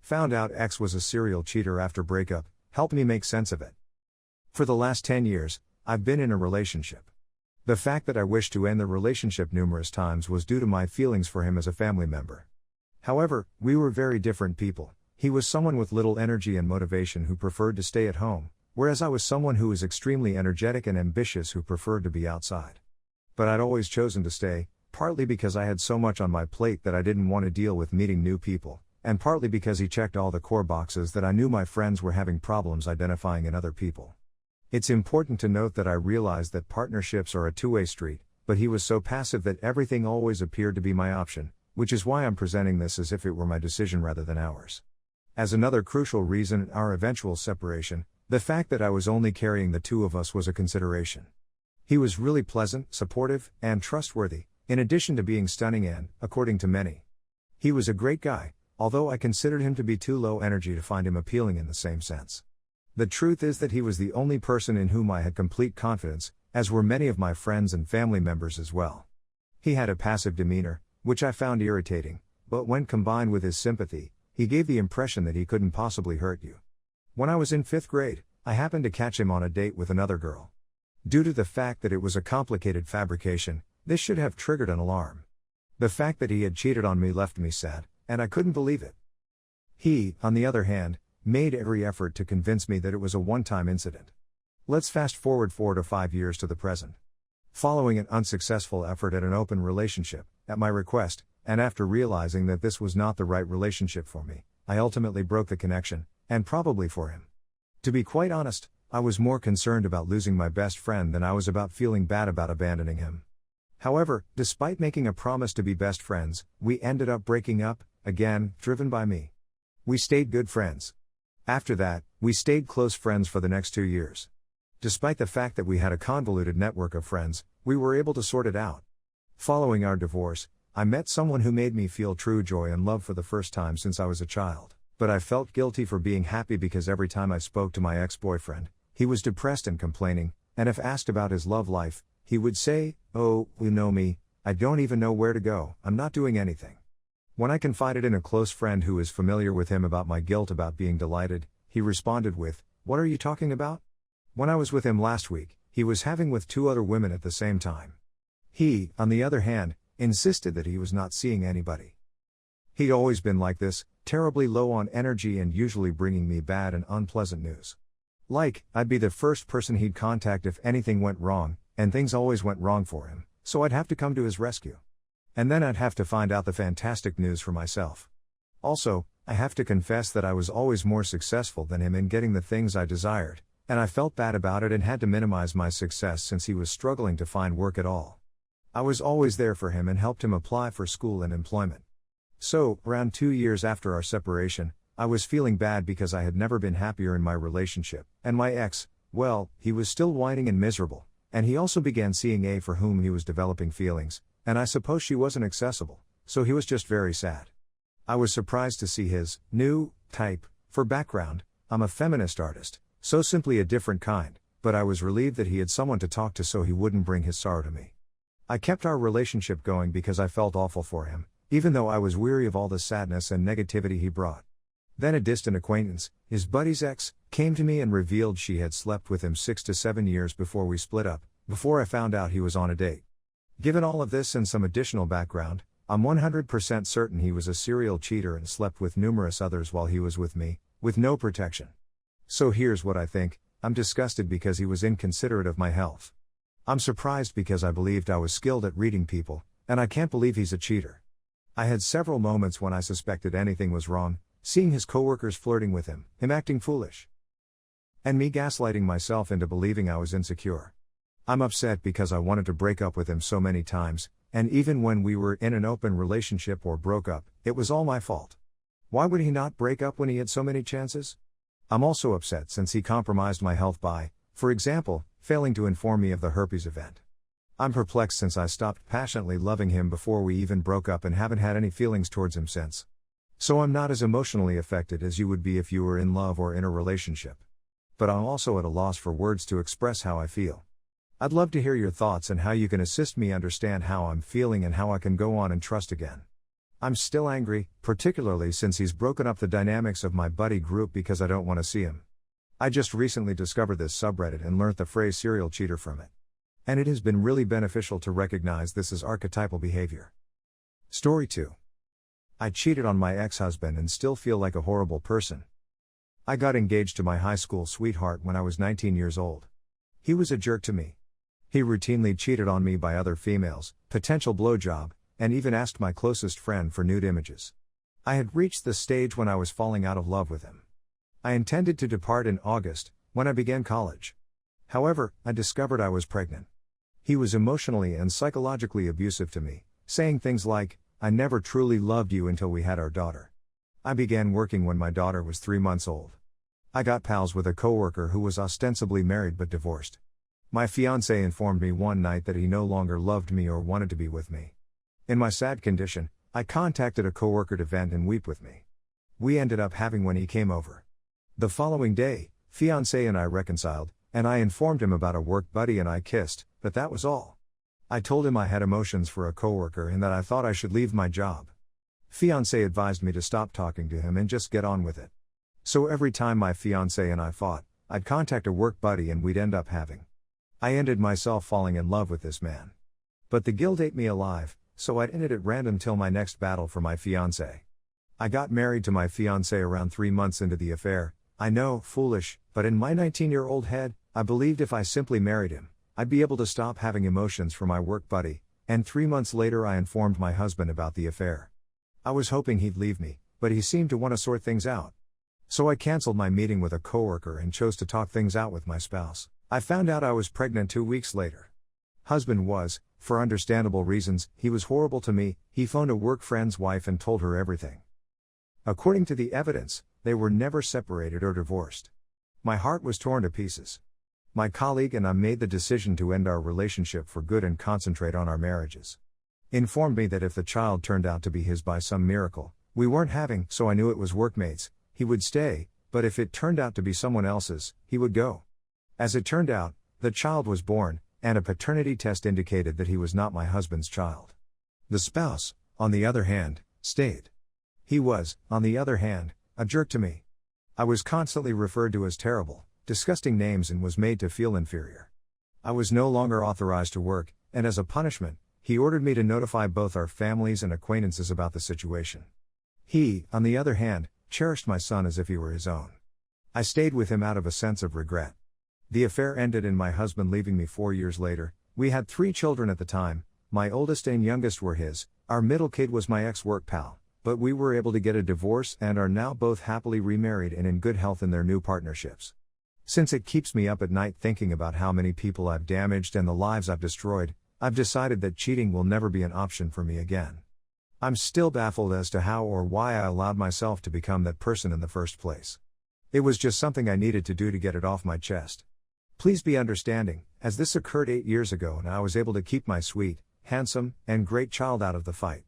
Found out X was a serial cheater after breakup, helped me make sense of it. For the last 10 years, I've been in a relationship. The fact that I wished to end the relationship numerous times was due to my feelings for him as a family member. However, we were very different people. He was someone with little energy and motivation who preferred to stay at home, whereas I was someone who was extremely energetic and ambitious who preferred to be outside. But I'd always chosen to stay, partly because I had so much on my plate that I didn't want to deal with meeting new people, and partly because he checked all the core boxes that I knew my friends were having problems identifying in other people. It's important to note that I realized that partnerships are a two-way street, but he was so passive that everything always appeared to be my option, which is why I'm presenting this as if it were my decision rather than ours. As another crucial reason in our eventual separation, the fact that I was only carrying the two of us was a consideration. He was really pleasant, supportive, and trustworthy, in addition to being stunning and, according to many, he was a great guy, although I considered him to be too low energy to find him appealing in the same sense. The truth is that he was the only person in whom I had complete confidence, as were many of my friends and family members as well. He had a passive demeanor, which I found irritating, but when combined with his sympathy, he gave the impression that he couldn't possibly hurt you. When I was in 5th grade, I happened to catch him on a date with another girl. Due to the fact that it was a complicated fabrication, this should have triggered an alarm. The fact that he had cheated on me left me sad, and I couldn't believe it. He, on the other hand, made every effort to convince me that it was a one-time incident. Let's fast forward 4 to 5 years to the present. Following an unsuccessful effort at an open relationship, at my request, and after realizing that this was not the right relationship for me, I ultimately broke the connection, and probably for him. To be quite honest, I was more concerned about losing my best friend than I was about feeling bad about abandoning him. However, despite making a promise to be best friends, we ended up breaking up, again, driven by me. We stayed good friends. After that, we stayed close friends for the next 2 years. Despite the fact that we had a convoluted network of friends, we were able to sort it out. Following our divorce, I met someone who made me feel true joy and love for the first time since I was a child, but I felt guilty for being happy because every time I spoke to my ex-boyfriend, he was depressed and complaining, and if asked about his love life, he would say, "Oh, you know me, I don't even know where to go, I'm not doing anything." When I confided in a close friend who is familiar with him about my guilt about being delighted, he responded with, "What are you talking about?" When I was with him last week, he was having with 2 other women at the same time. He, on the other hand, insisted that he was not seeing anybody. He'd always been like this, terribly low on energy and usually bringing me bad and unpleasant news. Like, I'd be the first person he'd contact if anything went wrong, and things always went wrong for him, so I'd have to come to his rescue. And then I'd have to find out the fantastic news for myself. Also, I have to confess that I was always more successful than him in getting the things I desired, and I felt bad about it and had to minimize my success since he was struggling to find work at all. I was always there for him and helped him apply for school and employment. So, around 2 years after our separation, I was feeling bad because I had never been happier in my relationship, and my ex, well, he was still whining and miserable, and he also began seeing a for whom he was developing feelings, and I suppose she wasn't accessible, so he was just very sad. I was surprised to see his new type. For background, I'm a feminist artist, so simply a different kind, but I was relieved that he had someone to talk to so he wouldn't bring his sorrow to me. I kept our relationship going because I felt awful for him, even though I was weary of all the sadness and negativity he brought. Then a distant acquaintance, his buddy's ex, came to me and revealed she had slept with him 6 to 7 years before we split up, before I found out he was on a date. Given all of this and some additional background, I'm 100% certain he was a serial cheater and slept with numerous others while he was with me, with no protection. So here's what I think: I'm disgusted because he was inconsiderate of my health. I'm surprised because I believed I was skilled at reading people, and I can't believe he's a cheater. I had several moments when I suspected anything was wrong, seeing his coworkers flirting with him acting foolish, and me gaslighting myself into believing I was insecure. I'm upset because I wanted to break up with him so many times, and even when we were in an open relationship or broke up, it was all my fault. Why would he not break up when he had so many chances? I'm also upset since he compromised my health by, for example, failing to inform me of the herpes event. I'm perplexed since I stopped passionately loving him before we even broke up and haven't had any feelings towards him since. So I'm not as emotionally affected as you would be if you were in love or in a relationship. But I'm also at a loss for words to express how I feel. I'd love to hear your thoughts and how you can assist me understand how I'm feeling and how I can go on and trust again. I'm still angry, particularly since he's broken up the dynamics of my buddy group because I don't want to see him. I just recently discovered this subreddit and learnt the phrase serial cheater from it. And it has been really beneficial to recognize this as archetypal behavior. Story 2. I cheated on my ex-husband and still feel like a horrible person. I got engaged to my high school sweetheart when I was 19 years old. He was a jerk to me. He routinely cheated on me by other females, potential blowjob, and even asked my closest friend for nude images. I had reached the stage when I was falling out of love with him. I intended to depart in August, when I began college. However, I discovered I was pregnant. He was emotionally and psychologically abusive to me, saying things like, "I never truly loved you until we had our daughter." I began working when my daughter was 3 months old. I got pals with a coworker who was ostensibly married but divorced. My fiancé informed me one night that he no longer loved me or wanted to be with me. In my sad condition, I contacted a coworker to vent and weep with me. We ended up having when he came over. The following day, fiancé and I reconciled, and I informed him about a work buddy and I kissed, but that was all. I told him I had emotions for a coworker and that I thought I should leave my job. Fiancé advised me to stop talking to him and just get on with it. So every time my fiancé and I fought, I'd contact a work buddy and we'd end up having. I ended myself falling in love with this man. But the guilt ate me alive, so I'd ended at random till my next battle for my fiancé. I got married to my fiancé around 3 months into the affair. I know, foolish, but in my 19-year-old head, I believed if I simply married him, I'd be able to stop having emotions for my work buddy, and 3 months later I informed my husband about the affair. I was hoping he'd leave me, but he seemed to want to sort things out. So I canceled my meeting with a coworker and chose to talk things out with my spouse. I found out I was pregnant 2 weeks later. Husband was, for understandable reasons, he was horrible to me. He phoned a work friend's wife and told her everything. According to the evidence, they were never separated or divorced. My heart was torn to pieces. My colleague and I made the decision to end our relationship for good and concentrate on our marriages. Informed me that if the child turned out to be his by some miracle, we weren't having, so I knew it was workmates, he would stay, but if it turned out to be someone else's, he would go. As it turned out, the child was born, and a paternity test indicated that he was not my husband's child. The spouse, on the other hand, stayed. He was, on the other hand, a jerk to me. I was constantly referred to as terrible, disgusting names and was made to feel inferior. I was no longer authorized to work, and as a punishment, he ordered me to notify both our families and acquaintances about the situation. He, on the other hand, cherished my son as if he were his own. I stayed with him out of a sense of regret. The affair ended in my husband leaving me 4 years later. We had 3 children at the time. My oldest and youngest were his. Our middle kid was my ex-work pal, but we were able to get a divorce and are now both happily remarried and in good health in their new partnerships. Since it keeps me up at night thinking about how many people I've damaged and the lives I've destroyed, I've decided that cheating will never be an option for me again. I'm still baffled as to how or why I allowed myself to become that person in the first place. It was just something I needed to do to get it off my chest. Please be understanding, as this occurred 8 years ago and I was able to keep my sweet, handsome, and great child out of the fight.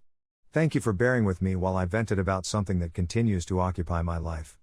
Thank you for bearing with me while I vented about something that continues to occupy my life.